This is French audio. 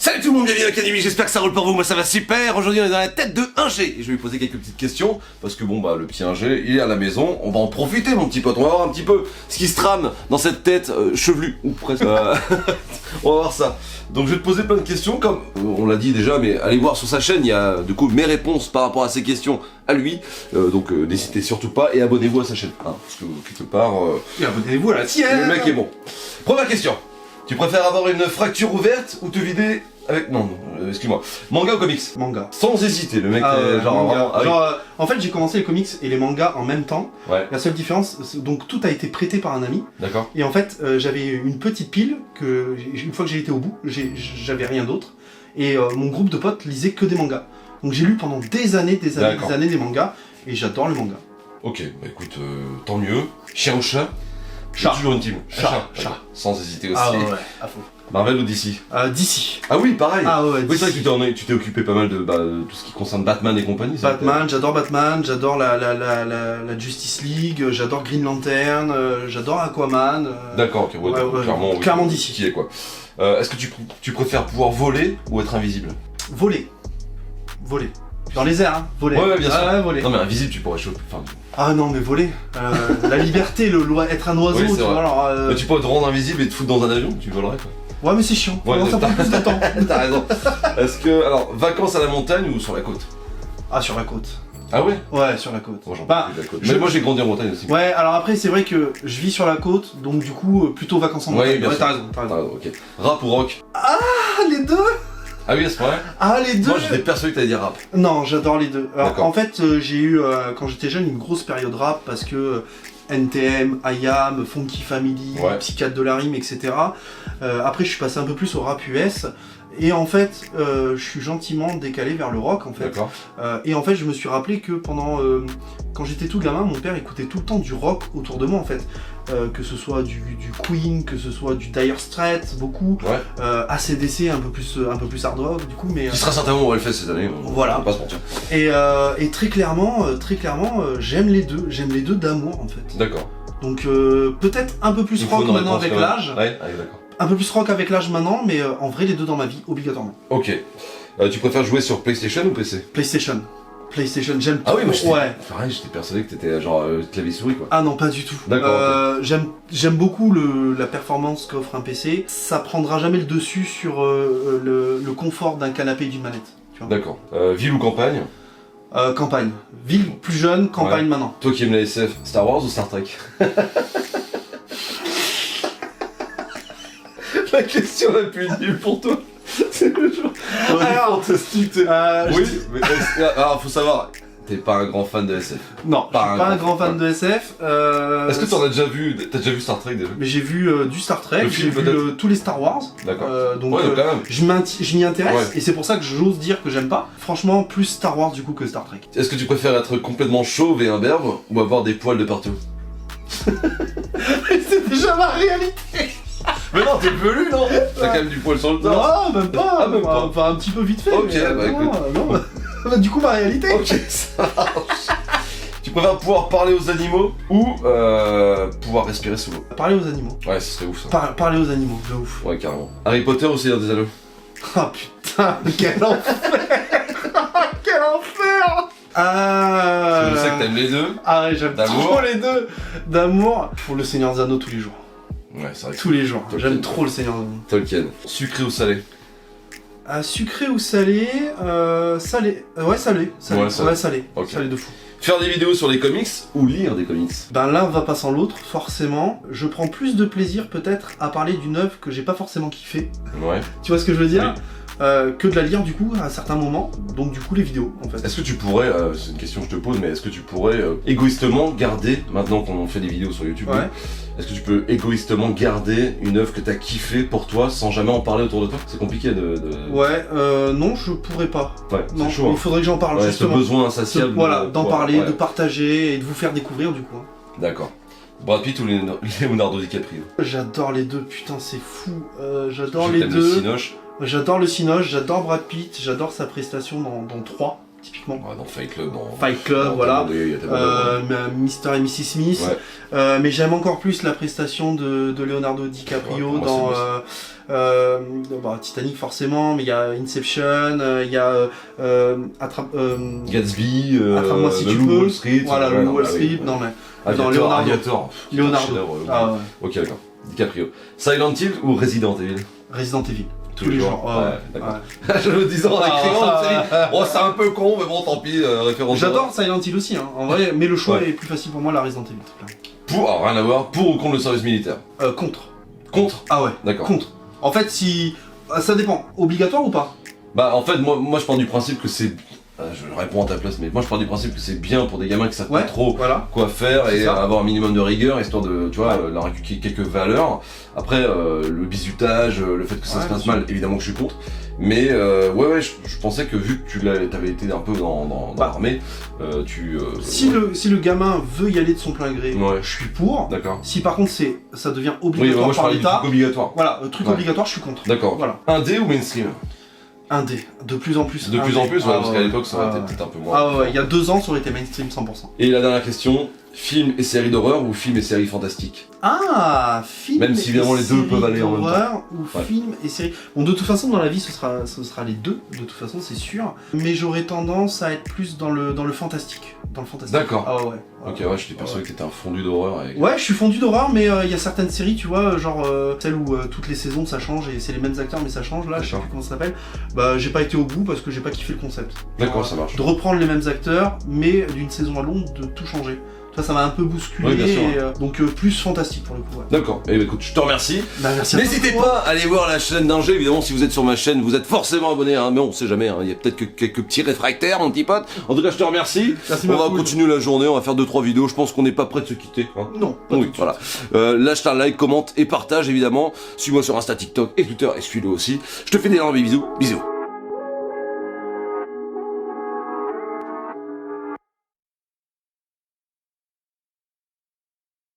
Salut tout le monde, bienvenue à l'Académie, j'espère que ça roule pour vous, moi ça va super. Aujourd'hui on est dans la tête de 1G et je vais lui poser quelques petites questions parce que bon bah le petit 1G il est à la maison, on va en profiter mon petit pote, on va voir un petit peu ce qui se trame dans cette tête chevelue ou presque. On va voir ça. Donc je vais te poser plein de questions comme on l'a dit déjà, mais allez voir sur sa chaîne, il y a du coup mes réponses par rapport à ces questions à lui, donc n'hésitez surtout pas et abonnez-vous à sa chaîne, hein, parce que quelque part... Et abonnez-vous à la tienne. Le mec est bon. Première question. Tu préfères avoir une fracture ouverte ou te vider avec... Non, excuse-moi. Manga ou comics? Manga. Sans hésiter, le mec est genre... manga. Vraiment... Ah oui. Genre, en fait, j'ai commencé les comics et les mangas en même temps. Ouais, La seule différence, donc tout a été prêté par un ami. d'accord. Et en fait, j'avais une petite pile que, une fois que j'ai été au bout, j'avais rien d'autre. Et mon groupe de potes lisait que des mangas. Donc j'ai lu pendant des années des mangas. Et j'adore le manga. Ok, bah écoute, tant mieux. Chien ou chat? Chat. Toujours une team. Chat. D'accord. Sans hésiter aussi. Ah ouais, à fond. Marvel ou DC? DC. Ah oui, pareil. Ah ouais, Oui, c'est vrai DC. que tu t'es occupé pas mal de tout ce qui concerne Batman et compagnie. ça, Batman, j'adore la Justice League, j'adore Green Lantern, j'adore Aquaman. D'accord, ok, ouais, ouais, clairement. Oui, clairement DC. Qui est quoi. Est-ce que tu préfères pouvoir voler ou être invisible? Voler. Voler. Dans les airs, hein. Voler. Ouais, bien sûr. Ouais, voler. Non mais invisible tu pourrais choper. Enfin, Ah non, mais voler. La liberté, être un oiseau, Oui, c'est tu vois. vrai. Alors, mais tu pourrais te rendre invisible et te foutre dans un avion, tu volerais quoi. Ouais, mais c'est chiant. Ouais, ça prend plus de temps. T'as raison. Est-ce que. Alors, vacances à la montagne ou sur la côte? Ah, sur la côte. Ah ouais? Ouais, sur la côte. Moi j'en peux Bah, plus de la côte. je- Mais moi j'ai grandi en montagne aussi. Ouais, alors après, c'est vrai que je vis sur la côte, donc du coup, plutôt vacances en montagne. Ouais, bien sûr. t'as raison, t'as Ah, raison. ok. Rap ou rock? Ah, les deux. Ah oui, c'est vrai? Ah, les deux. Moi j'étais persuadé que t'allais dire rap. Non, j'adore les deux. Alors, D'accord. en fait, j'ai eu, quand j'étais jeune, une grosse période rap parce que NTM, IAM, Funky Family, Ouais. Psychiatre de la Rime, etc. Après, je suis passé un peu plus au rap US. Et en fait, je suis gentiment décalé vers le rock, en fait. D'accord. Et en fait, je me suis rappelé que quand j'étais tout gamin, mon père écoutait tout le temps du rock autour de moi, en fait. Que ce soit du Queen, que ce soit du Dire Straits, beaucoup. Ouais. AC/DC, un peu plus hard rock, du coup, mais... Qui sera certainement au Hellfest cette année. Voilà. On va pas se mentir. Et très clairement, j'aime les deux d'amour en fait. D'accord. Donc peut-être un peu plus Il faut rock une maintenant réponse, avec quand même. l'âge, Ouais, d'accord. un peu plus rock avec l'âge maintenant, mais en vrai les deux dans ma vie obligatoirement. Ok. Tu préfères jouer sur PlayStation ou PC? PlayStation, j'aime. Ah oui, moi j'étais. Ouais. Pareil, j'étais persuadé que t'étais genre clavier-souris quoi. Ah non, pas du tout. D'accord, J'aime beaucoup la performance qu'offre un PC. Ça prendra jamais le dessus sur le confort d'un canapé et d'une manette. Tu vois. D'accord. Ville ou campagne? Campagne, ville plus jeune, campagne Ouais. maintenant. Toi qui aimes la SF, Star Wars ou Star Trek? La question la plus nulle pour toi, c'est le genre. Alors, fantastique. Oui, mais alors faut savoir, t'es pas un grand fan de SF. Non, je suis pas un grand fan de SF. Est-ce que t'as déjà vu Star Trek déjà? Mais j'ai vu du Star Trek, Le j'ai film, vu peut-être tous les Star Wars. D'accord. Donc Ouais, donc quand même. je m'y intéresse Ouais. et c'est pour ça que j'ose dire que j'aime pas. Franchement, plus Star Wars du coup que Star Trek. Est-ce que tu préfères être complètement chauve et imberbe ou avoir des poils de partout? C'est déjà ma réalité. Mais non, t'es velu, non? T'as quand même du poil sur le torse. Non, même pas. Ah, même pas. Enfin, un petit peu vite fait. Ok, mais, bah, non, non. Bah, du coup, ma réalité. Ok, ça marche. Tu préfères pouvoir parler aux animaux ou pouvoir respirer sous l'eau? Parler aux animaux. Ouais, ce serait ouf ça. Parler aux animaux, de ouf. Ouais, carrément. Harry Potter ou Seigneur des Anneaux? Ah putain, quel enfer. Quel enfer. Je sais que t'aimes les deux. Ah ouais, j'aime D'amour. trop les deux. D'amour pour le Seigneur des Anneaux tous les jours. Ouais, c'est vrai. Tous les jours. Tolkien. J'aime trop le Seigneur des Anneaux. Tolkien. Sucré ou salé? Sucré ou salé? Salé. Ouais, salé. Salé. Ouais, salé. Ouais, salé. Ok. Salé de fou. Faire des vidéos sur les comics ou lire des comics? Ben l'un va pas sans l'autre, forcément. Je prends plus de plaisir peut-être à parler d'une œuvre que j'ai pas forcément kiffé. Ouais. Tu vois ce que je veux dire? Oui. Que de la lire du coup à certains moments. Donc du coup les vidéos en fait. Est-ce que tu pourrais, c'est une question que je te pose, mais est-ce que tu pourrais égoïstement garder, maintenant qu'on fait des vidéos sur YouTube, Ouais. est-ce que tu peux égoïstement garder une œuvre que t'as kiffé pour toi sans jamais en parler autour de toi? C'est compliqué de... Ouais, non, je pourrais pas. Ouais, Non, c'est chaud. il faudrait que j'en parle Ouais, ce justement. besoin insatiable. Voilà, d'en parler, ouais. de partager et de vous faire découvrir du coup. hein. D'accord. Brad Pitt ou Leonardo DiCaprio? J'adore les deux, putain c'est fou. J'adore Je les t'aime le deux. Cinoche. J'adore le Cinoche, j'adore Brad Pitt, j'adore sa prestation dans 3, typiquement. Ouais, dans Fight Club, dans... Fight Club, dans voilà. il y a tellement de- Mr. et Mrs. Smith. Ouais. Mais j'aime encore plus la prestation de Leonardo DiCaprio Ouais, pour moi, dans Titanic forcément, mais il y a Inception, il y a Gatsby, Attrape-moi si le tu Loup peux. Wall Street. Voilà, le Loup Wall Street, non mais... Aviator. Leonardo. Ah ouais. Ok, d'accord. DiCaprio. Silent Hill ou Resident Evil? Resident Evil. Tous les jours. Ouais, d'accord. Je le disais en écrivant, oh, c'est un peu con, mais bon, tant pis, référence. J'adore Silent Hill aussi, hein, en vrai, mais le choix est plus facile pour moi, la Resident Evil. Alors, rien à voir, pour ou contre le service militaire? Contre. Contre? Ah ouais, d'accord. Contre. En fait, si... Ça dépend. Obligatoire ou pas? Bah, en fait, moi je pars du principe que c'est... Je réponds à ta place, mais moi je pars du principe que c'est bien pour des gamins qui savent pas trop quoi faire et avoir un minimum de rigueur, histoire de, tu vois, leur inculquer quelques valeurs. Après, le bizutage, le fait que ça se passe mal, évidemment que je suis contre. Mais je pensais que vu que t'avais été un peu dans l'armée, si le gamin veut y aller de son plein gré, je suis pour. D'accord. Si par contre ça devient obligatoire par l'État, voilà, truc obligatoire, je suis contre. D'accord. Voilà. Indé ou mainstream? Indé, de plus en plus. De plus en plus, parce qu'à l'époque ça aurait été peut-être un peu moins. Ah ouais, il y a 2 ans ça aurait été mainstream 100%. Et la dernière question, film et série d'horreur ou film et série fantastique? Ah, film même si évidemment les deux peuvent aller en même temps. Ou film et série. Bon, de toute façon dans la vie ce sera les deux, de toute façon c'est sûr. Mais j'aurais tendance à être plus dans le fantastique. D'accord. Ah ouais. Ok, ouais, je t'ai persuadé que t'étais un fondu d'horreur. Ouais, je suis fondu d'horreur, mais il y a certaines séries, tu vois, genre celles où toutes les saisons ça change et c'est les mêmes acteurs mais ça change, là, je sais plus comment ça s'appelle. Bah, j'ai pas été au bout parce que j'ai pas kiffé le concept. D'accord, ça marche. De reprendre les mêmes acteurs, mais d'une saison à l'autre, de tout changer. Ça m'a un peu bousculé, oui, bien sûr. donc plus fantastique pour le coup. Ouais. D'accord, et écoute, je te remercie. Bah, merci. N'hésitez pas à aller voir la chaîne d'Ingé, évidemment si vous êtes sur ma chaîne, vous êtes forcément abonné, hein, mais on sait jamais, il y a peut-être que quelques petits réfractaires mon petit pote. En tout cas je te remercie, on va continuer la journée, on va faire 2-3 vidéos, je pense qu'on n'est pas prêt de se quitter. Hein. Non, oui, voilà. Lâche un like, commente et partage évidemment, suis-moi sur Insta, TikTok et Twitter et suis-le aussi. Je te fais des énormes bisous, bisous.